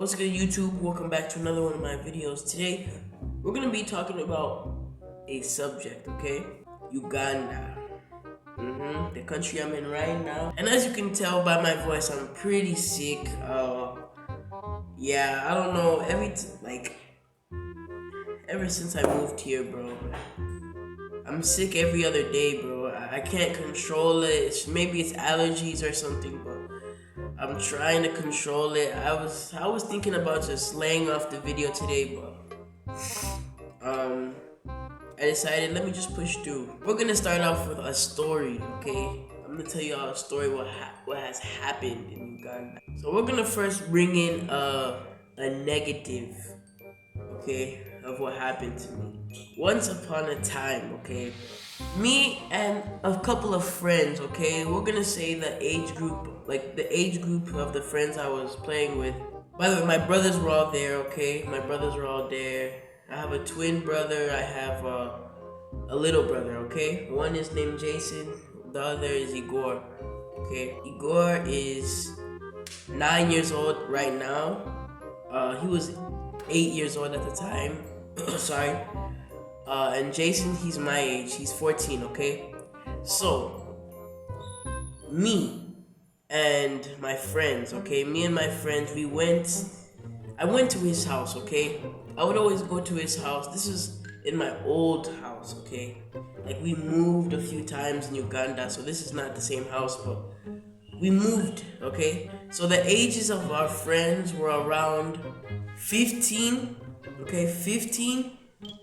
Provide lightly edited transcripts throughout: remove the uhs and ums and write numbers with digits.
What's good, YouTube? Welcome back to another one of my videos. Today, we're gonna be talking about a subject, okay? Uganda. The country I'm in right now. And as you can tell by my voice, I'm pretty sick. Yeah, I don't know. Ever since I moved here, bro, I'm sick every other day, bro. I can't control it. Maybe it's allergies or something, but I'm trying to control it. I was thinking about just laying off the video today, but I decided let me just push through. We're gonna start off with a story, okay? I'm gonna tell you all a story what has happened in Uganda. So we're gonna first bring in a negative, okay, of what happened to me. Once upon a time, okay, me and a couple of friends, okay, we're gonna say the age group of the friends I was playing with. By the way, my brothers were all there, okay? My brothers were all there. I have a twin brother, I have a little brother, okay? One is named Jason, the other is Igor, okay? Igor is 9 years old right now. He was 8 years old at the time. Sorry. And Jason, he's my age. He's 14, okay? So, me and my friends, okay? Me and my friends, I went to his house, okay? I would always go to his house. This is in my old house, okay? Like, we moved a few times in Uganda, so this is not the same house, but we moved, okay? So the ages of our friends were around 15, okay? 15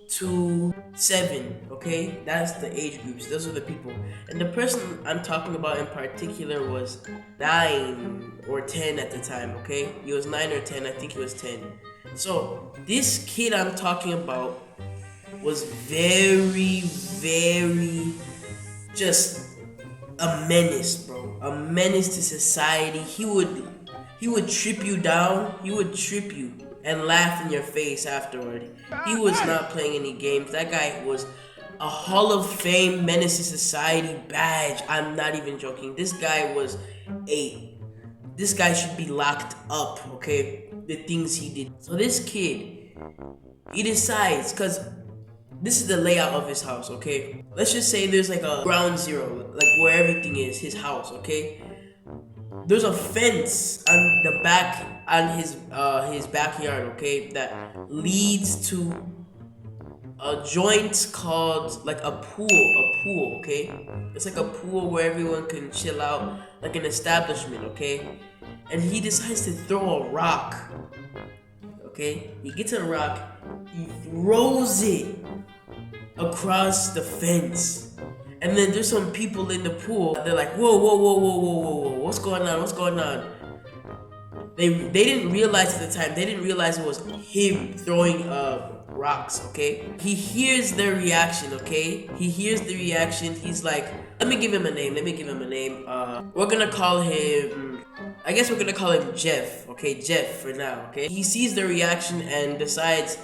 to 7, okay? That's the age groups. Those are the people. And the person I'm talking about in particular was 9 or 10 at the time, okay? He was 9 or 10. I think he was 10. So this kid I'm talking about was very, very just a menace, bro. A menace to society. He would trip you down. He would trip you and laugh in your face afterward. He was not playing any games. That guy was a Hall of Fame menace to society badge. I'm not even joking. This guy should be locked up, okay? The things he did. So this kid, he decides, cause this is the layout of his house, okay? Let's just say there's like a ground zero, like where everything is, his house, okay? There's a fence on the back on his backyard, okay, that leads to a joint called like a pool, okay? It's like a pool where everyone can chill out, like an establishment, okay? And he decides to throw a rock, okay? He gets a rock, he throws it across the fence. And then there's some people in the pool. They're like, whoa, whoa, whoa, whoa, whoa, whoa, whoa, what's going on? What's going on? They didn't realize at the time. They didn't realize it was him throwing rocks. Okay. He hears their reaction. Okay. He hears the reaction. He's like, let me give him a name. We're gonna call him. I guess we're gonna call him Jeff. Okay, Jeff for now. Okay. He sees the reaction and decides,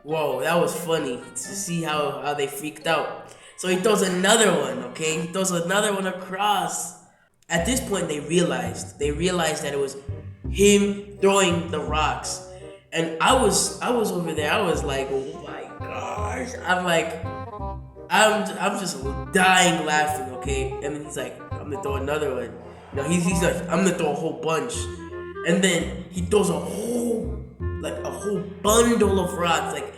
whoa, that was funny to see how they freaked out. So he throws another one, okay? He throws another one across. At this point, they realized that it was him throwing the rocks. And I was over there. I was like, oh my gosh. I'm just dying laughing, okay? And then he's like, I'm gonna throw another one. You know, he's like, I'm gonna throw a whole bunch. And then he throws a whole bundle of rocks, like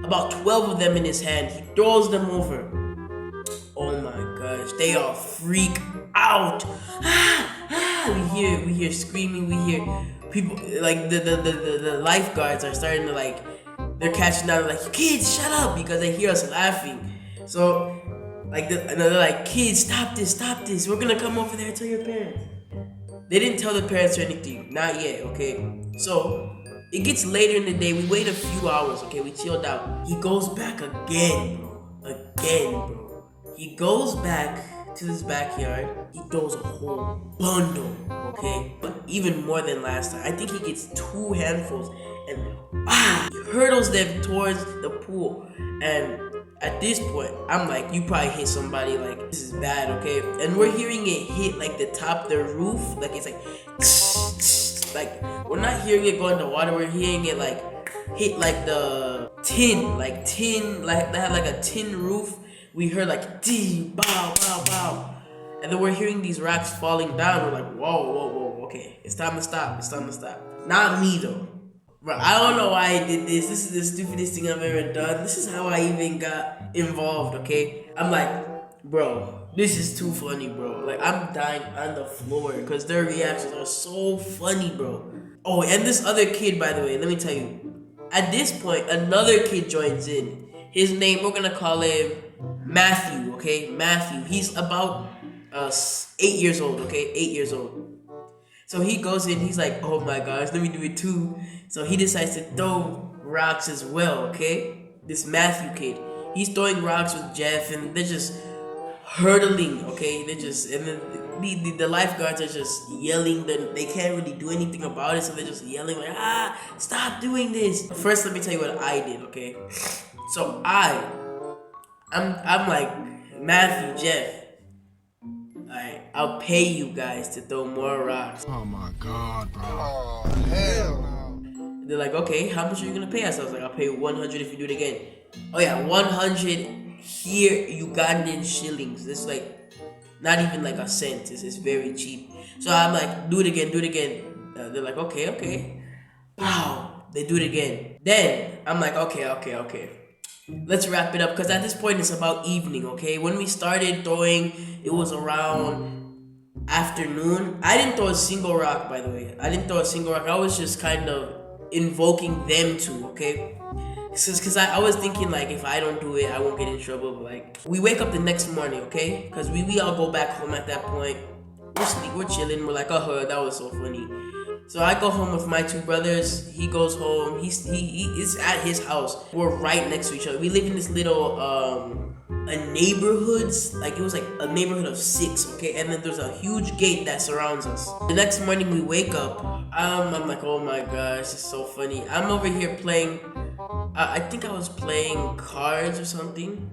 about 12 of them in his hand. He throws them over. Oh my gosh, they all freak out. We hear screaming, we hear people, like the lifeguards are starting to they're catching on, like, kids, shut up, because they hear us laughing. So, and they're like, kids, stop this, we're gonna come over there and tell your parents. They didn't tell the parents or anything, not yet, okay? So, it gets later in the day, we wait a few hours, okay, we chilled out. He goes back again, bro. He goes back to his backyard. He throws a whole bundle, okay? But even more than last time. I think he gets 2 handfuls and he hurdles them towards the pool. And at this point, I'm like, you probably hit somebody, like, this is bad, okay? And we're hearing it hit like the top of the roof, like it's like like we're not hearing it go in the water. We're hearing it like hit like the tin, like they had like a tin roof. We heard like dee bow bow bow, and then we're hearing these rocks falling down. We're like, whoa, okay, it's time to stop. Not me though. Bro, I don't know why I did this. This is the stupidest thing I've ever done. This is how I even got involved, okay? I'm like, bro, this is too funny, bro. Like, I'm dying on the floor because their reactions are so funny, bro. Oh, and this other kid, by the way, let me tell you. At this point, another kid joins in. His name, we're gonna call him Matthew, okay? Matthew. He's about 8 years old, okay? 8 years old. So he goes in, he's like, oh my gosh, let me do it too. So he decides to throw rocks as well, okay? This Matthew kid. He's throwing rocks with Jeff and they're just hurtling, okay? And then the lifeguards are just yelling. They can't really do anything about it, so they're just yelling like, stop doing this. First, let me tell you what I did, okay? So I'm like, Matthew, Jeff, alright, I'll pay you guys to throw more rocks. Oh my God, bro. Oh, hell no. They're like, okay, how much are you gonna pay us? I was like, I'll pay you 100 if you do it again. Oh yeah, 100 here Ugandan shillings. It's like, not even like a cent. It's very cheap. So I'm like, do it again. They're like, okay. Wow, they do it again. Then I'm like, okay. Let's wrap it up because at this point it's about evening, okay? When we started throwing, it was around afternoon. I didn't throw a single rock, by the way. I was just kind of invoking them to, okay? Because I was thinking, like, if I don't do it, I won't get in trouble. But, like, we wake up the next morning, okay? Because we all go back home at that point. We're chilling. We're like, oh, that was so funny. So I go home with my two brothers. He goes home. He is at his house. We're right next to each other. We live in this little a neighborhoods. Like it was like a neighborhood of 6, okay? And then there's a huge gate that surrounds us. The next morning we wake up. I'm like, oh my gosh, it's so funny. I'm over here playing. I think I was playing cards or something.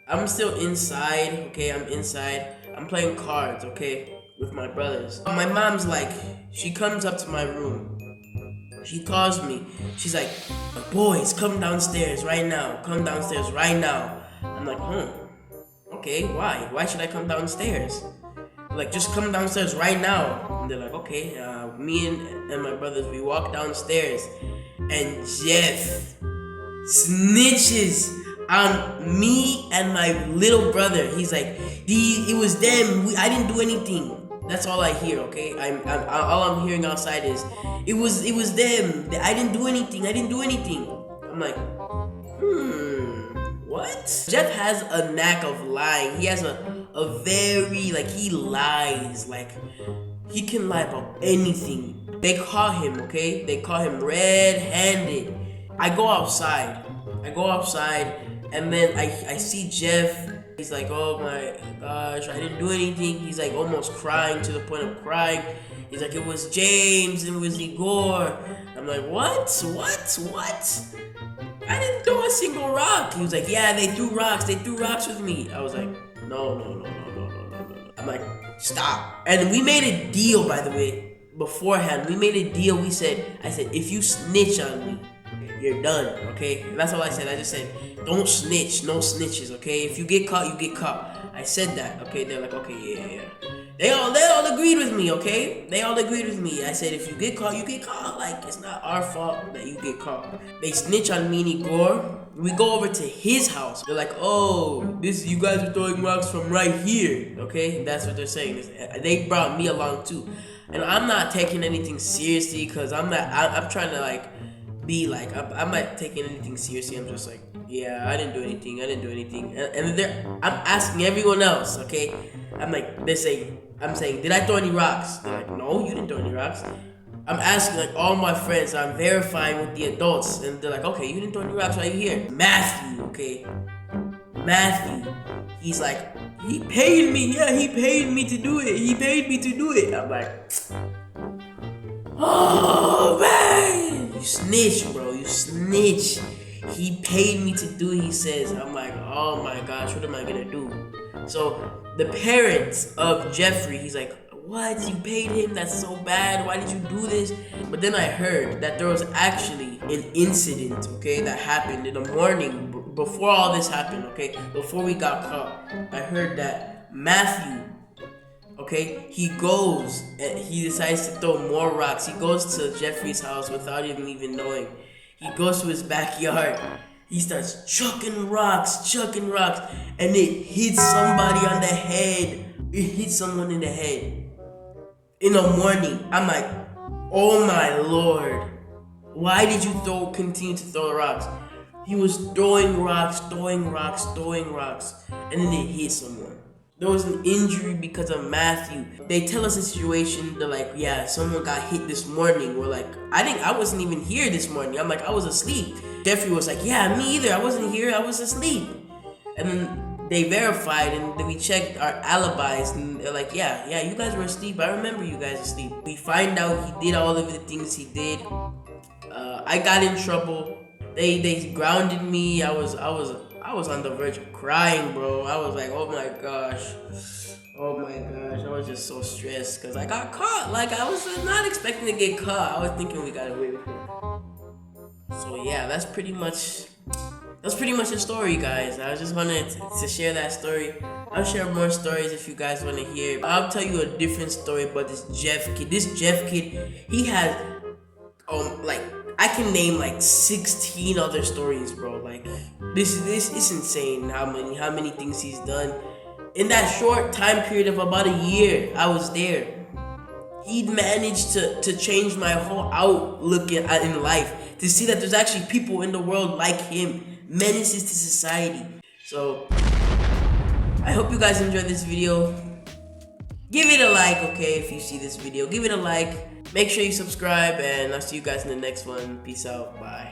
I'm still inside, okay? I'm inside. I'm playing cards, okay? With my brothers. My mom's like, she comes up to my room. She calls me. She's like, boys, come downstairs right now. I'm like, okay, why? Why should I come downstairs? Like, just come downstairs right now. And they're like, okay. Me and my brothers, we walk downstairs. And Jeff snitches on me and my little brother. He's like, it was them. I didn't do anything. That's all I hear, okay? All I'm hearing outside is, it was them. I didn't do anything. I'm like, what? Jeff has a knack of lying. He has a very, like, he lies. Like, he can lie about anything. They call him, okay? They call him red-handed. I go outside, and then I see Jeff. He's like, oh my gosh, I didn't do anything. He's like almost crying to the point of crying. He's like, it was James, it was Igor. I'm like, what? I didn't throw a single rock. He was like, yeah, they threw rocks with me. I was like, no. I'm like, stop. And we made a deal, by the way, beforehand. I said, if you snitch on me, you're done, okay? And that's all I said. I just said, don't snitch, no snitches, okay? If you get caught, you get caught. I said that, okay? They're like, okay, yeah. They all agreed with me, okay? I said, if you get caught, you get caught. Like, it's not our fault that you get caught. They snitch on me and Igor. We go over to his house. They're like, oh, you guys are throwing rocks from right here, okay? That's what they're saying. They brought me along too. And I'm not taking anything seriously because I'm trying to, like, I'm not taking anything seriously. I'm just like, yeah, I didn't do anything. And I'm asking everyone else, okay? I'm saying, did I throw any rocks? They're like, no, you didn't throw any rocks. I'm asking like all my friends. I'm verifying with the adults, and they're like, okay, you didn't throw any rocks. Why are you here? Matthew, okay? He's like, he paid me. Yeah, he paid me to do it. I'm like, oh man, you snitch, bro. He paid me to do it, he says. I'm like, oh my gosh, what am I gonna do? So the parents of Jeffrey, he's like, what? You paid him? That's so bad. Why did you do this? But then I heard that there was actually an incident, okay, that happened in the morning before all this happened, okay, before we got caught. I heard that Matthew, okay, he goes and he decides to throw more rocks. He goes to Jeffrey's house without even knowing. He goes to his backyard. He starts chucking rocks, and it hits somebody on the head. It hits someone in the head. In the morning, I'm like, oh my Lord, why did you continue to throw rocks? He was throwing rocks, and then it hit someone. There was an injury because of Matthew. They tell us the situation. They're like, yeah, someone got hit this morning. We're like, I wasn't even here this morning. I'm like, I was asleep. Jeffrey was like, yeah, me either. I wasn't here. I was asleep. And then they verified and then we checked our alibis and they're like, yeah, you guys were asleep. I remember you guys asleep. We find out he did all of the things he did. I got in trouble. They grounded me. I was on the verge of crying, bro. I was like, oh my gosh. I was just so stressed because I got caught. Like, I was not expecting to get caught. I was thinking we got away with it. So yeah, that's pretty much the story, guys. I just wanted to share that story. I'll share more stories if you guys want to hear. I'll tell you a different story about this Jeff kid. This Jeff kid, he has like, I can name like 16 other stories, bro. Like, this is insane how many things he's done. In that short time period of about a year I was there, he managed to change my whole outlook in life. To see that there's actually people in the world like him, menaces to society. So, I hope you guys enjoyed this video. Give it a like, okay, if you see this video. Give it a like. Make sure you subscribe, and I'll see you guys in the next one. Peace out. Bye.